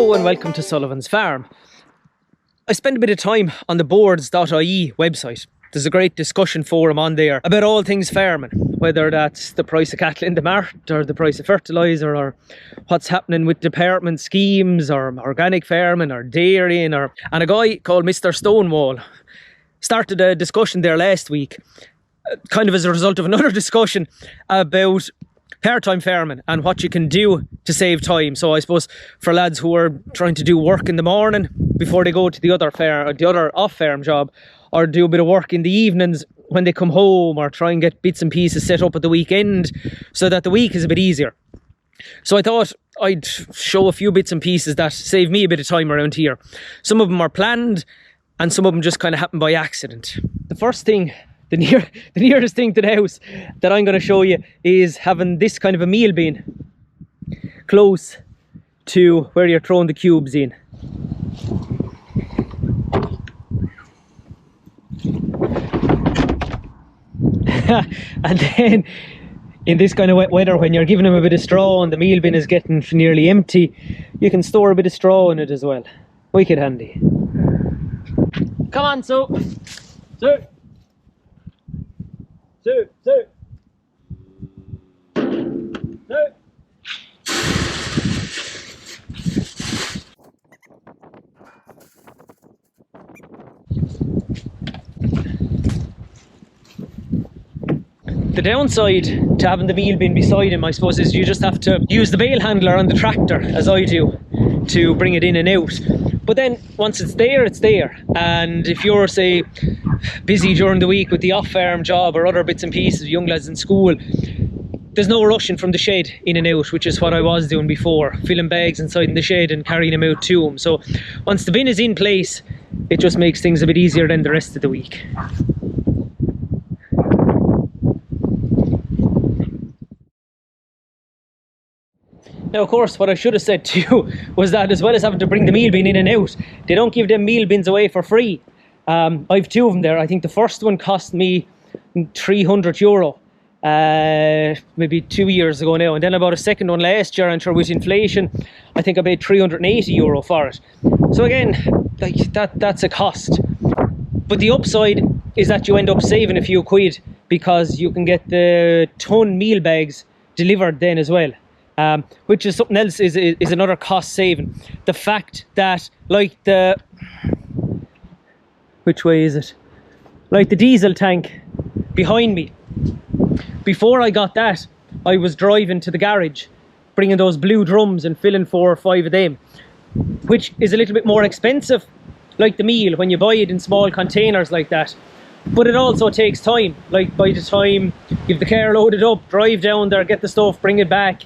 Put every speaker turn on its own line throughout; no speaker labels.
Hello and welcome to Sullivan's Farm. I spend a bit of time on the boards.ie website. There's a great discussion forum on there about all things farming, whether that's the price of cattle in the mart or the price of fertiliser or what's happening with department schemes or organic farming or dairying and a guy called Mr. Stonewall started a discussion there last week, kind of as a result of another discussion about part-time farming and what you can do to save time. So I suppose for lads who are trying to do work in the morning before they go to the other farm or the other off-farm job, or do a bit of work in the evenings when they come home, or try and get bits and pieces set up at the weekend so that the week is a bit easier. So I thought I'd show a few bits and pieces that save me a bit of time around here. Some of them are planned and some of them just kind of happen by accident. The first thing, the nearest thing to the house that I'm going to show you is having this kind of a meal bin close to where you're throwing the cubes in. And then in this kind of wet weather, when you're giving them a bit of straw and the meal bin is getting nearly empty, you can store a bit of straw in it as well. Wicked handy. Come on, Sue. Sue. Sue. Sue. Sue. The downside to having the meal bin beside him, I suppose, is you just have to use the bale handler on the tractor, as I do, to bring it in and out. But then once it's there, it's there. And if you're, say, busy during the week with the off-farm job or other bits and pieces, young lads in school, there's no rushing from the shed in and out, which is what I was doing before, filling bags inside in the shed and carrying them out to him. So once the bin is in place, it just makes things a bit easier than the rest of the week. Now, of course, what I should have said to you was that as well as having to bring the meal bin in and out, they don't give them meal bins away for free. I've two of them there. I think the first one cost me €300, maybe 2 years ago now. And then I bought a second one last year, and sure, with inflation, I think I paid €380 for it. So again, like that's a cost. But the upside is that you end up saving a few quid because you can get the ton meal bags delivered then as well. Which is something else, is another cost saving. The fact that, like which way is it? Like the diesel tank behind me, before I got that, I was driving to the garage, bringing those blue drums and filling 4 or 5 of them, which is a little bit more expensive, like the meal, when you buy it in small containers like that. But it also takes time. Like by the time you've the car loaded up, drive down there, get the stuff, bring it back,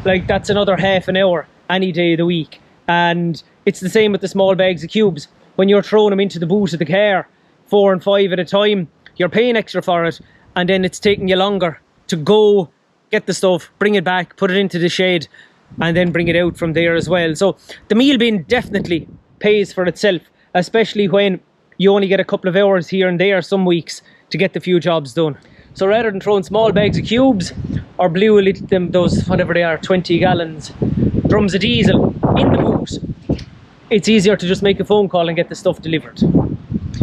like that's another half an hour any day of the week. And it's the same with the small bags of cubes. When you're throwing them into the boot of the car, 4 and 5 at a time, you're paying extra for it, and then it's taking you longer to go get the stuff, bring it back, put it into the shed, and then bring it out from there as well. So the meal bin definitely pays for itself, especially when you only get a couple of hours here and there some weeks to get the few jobs done. So rather than throwing small bags of cubes or blue those whatever they are, 20 gallons drums of diesel in the boot, it's easier to just make a phone call and get the stuff delivered.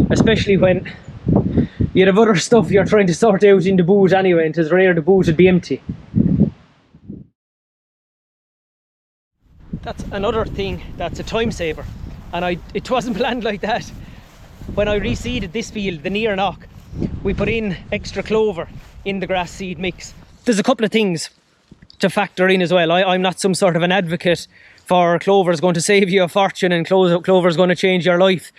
Especially when you have other stuff you're trying to sort out in the boot anyway, and it's rare the boot would be empty. That's another thing that's a time saver, and it wasn't planned like that. When I reseeded this field, the near knock, we put in extra clover in the grass seed mix. There's a couple of things to factor in as well. I'm not some sort of an advocate for clover is going to save you a fortune and clover is going to change your life.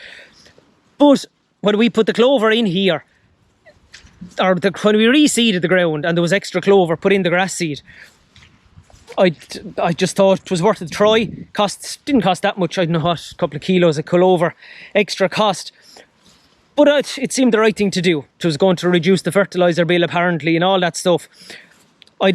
But when we put the clover in here, when we reseeded the ground and there was extra clover put in the grass seed, I just thought it was worth a try. Didn't cost that much, I don't know what, a couple of kilos of clover extra cost. But it seemed the right thing to do. It was going to reduce the fertiliser bill apparently and all that stuff. I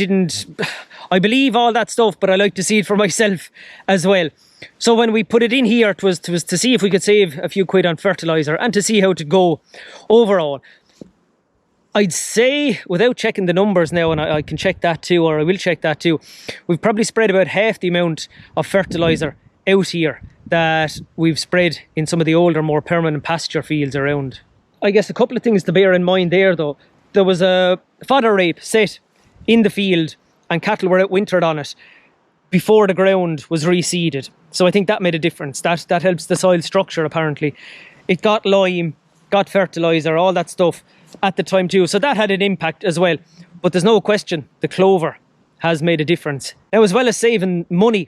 believe all that stuff, but I like to see it for myself as well. So when we put it in here, it was to see if we could save a few quid on fertiliser and to see how to go overall. I'd say, without checking the numbers now, and I can check that too, or I will check that too, we've probably spread about half the amount of fertiliser out here that we've spread in some of the older, more permanent pasture fields around. I guess a couple of things to bear in mind there though. There was a fodder rape set in the field and cattle were outwintered on it before the ground was reseeded. So I think that made a difference. That helps the soil structure apparently. It got lime, got fertiliser, all that stuff at the time too. So that had an impact as well. But there's no question the clover has made a difference. Now, as well as saving money,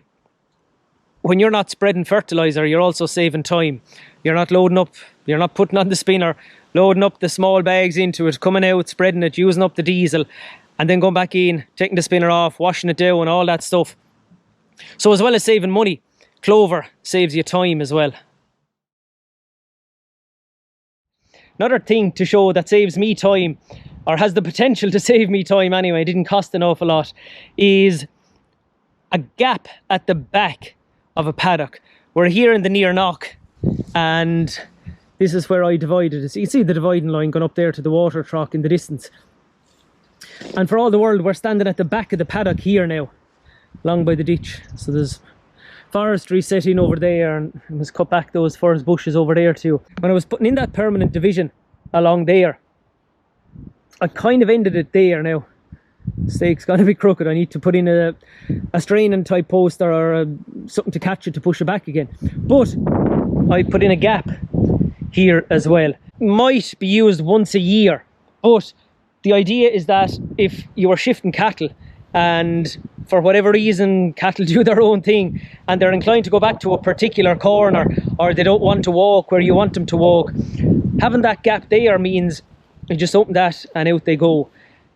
when you're not spreading fertiliser, you're also saving time. You're not loading up, you're not putting on the spinner, loading up the small bags into it, coming out, spreading it, using up the diesel, and then going back in, taking the spinner off, washing it down, all that stuff. So as well as saving money, clover saves you time as well. Another thing to show that saves me time, or has the potential to save me time anyway, didn't cost an awful lot, is a gap at the back of a paddock. We're here in the near knock, and this is where I divided it. So you see the dividing line going up there to the water trough in the distance. And for all the world, we're standing at the back of the paddock here now, along by the ditch. So there's forestry set in over there, and I must cut back those forest bushes over there too. When I was putting in that permanent division along there, I kind of ended it there now. The stake's gonna be crooked. I need to put in a straining type post or something to catch it to push it back again. But I put in a gap here as well. Might be used once a year, but the idea is that if you are shifting cattle and for whatever reason cattle do their own thing and they're inclined to go back to a particular corner, or they don't want to walk where you want them to walk, having that gap there means you just open that and out they go,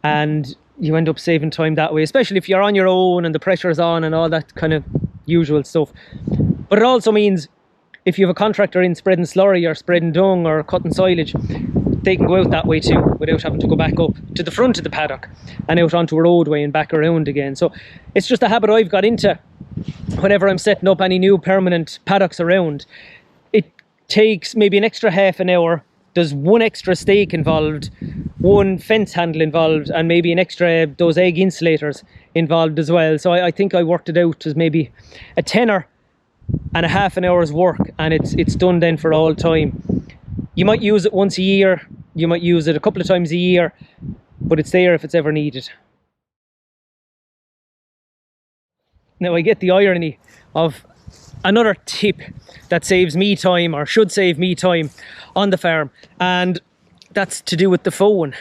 and you end up saving time that way, especially if you're on your own and the pressure's on and all that kind of usual stuff. But it also means if you have a contractor in spreading slurry or spreading dung or cutting silage, they can go out that way too without having to go back up to the front of the paddock and out onto a roadway and back around again. So it's just a habit I've got into whenever I'm setting up any new permanent paddocks around. It takes maybe an extra half an hour. There's one extra stake involved, one fence handle involved, and maybe an extra, those egg insulators involved as well. So I think I worked it out as maybe a tenner and a half an hour's work, and it's done then for all time. You might use it once a year, you might use it a couple of times a year, but it's there if it's ever needed. Now I get the irony of another tip that saves me time, or should save me time on the farm, and that's to do with the phone.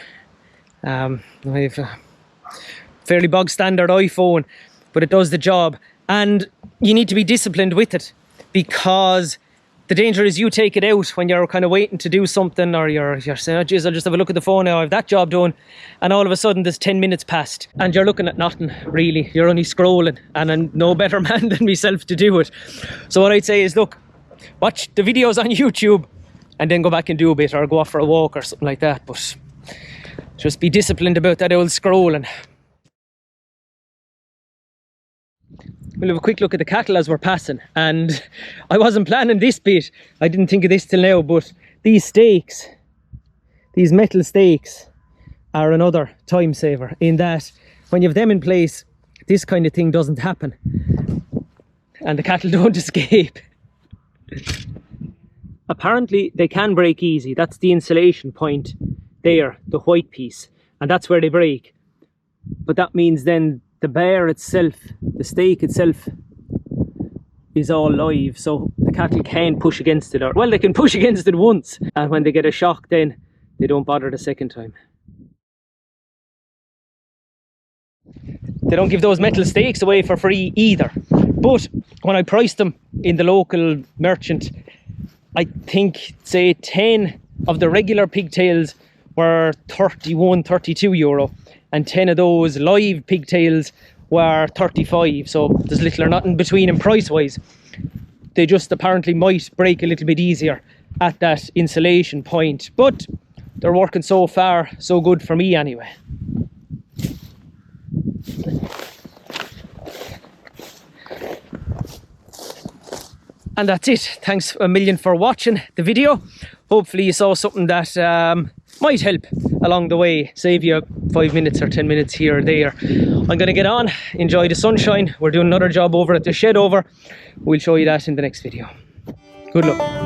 I have a fairly bog standard iPhone, but it does the job, and you need to be disciplined with it, because the danger is you take it out when you're kind of waiting to do something, or you're saying, oh geez, I'll just have a look at the phone now, I have that job done, and all of a sudden there's 10 minutes passed and you're looking at nothing really, you're only scrolling, and I'm no better man than myself to do it. So what I'd say is, look, watch the videos on YouTube and then go back and do a bit, or go off for a walk or something like that, but just be disciplined about that old scrolling. We'll have a quick look at the cattle as we're passing, and I wasn't planning this bit, I didn't think of this till now, but these stakes, these metal stakes, are another time saver, in that when you have them in place, this kind of thing doesn't happen and the cattle don't escape. Apparently they can break easy. That's the insulation point there, the white piece, and that's where they break. But that means then the bar itself, the stake itself, is all live, so the cattle can't push against it, or well, they can push against it once, and when they get a shock then they don't bother the second time. They don't give those metal stakes away for free either, but when I priced them in the local merchant, I think say 10 of the regular pigtails were 31, 32 euro, and 10 of those live pigtails were 35, so there's little or nothing between them price wise. They just apparently might break a little bit easier at that insulation point, but they're working so far so good for me anyway. And that's it. Thanks a million for watching the video. Hopefully you saw something that might help along the way, save you 5 minutes or 10 minutes here or there. I'm gonna get on, enjoy the sunshine. We're doing another job over at the shed over. We'll show you that in the next video. Good luck.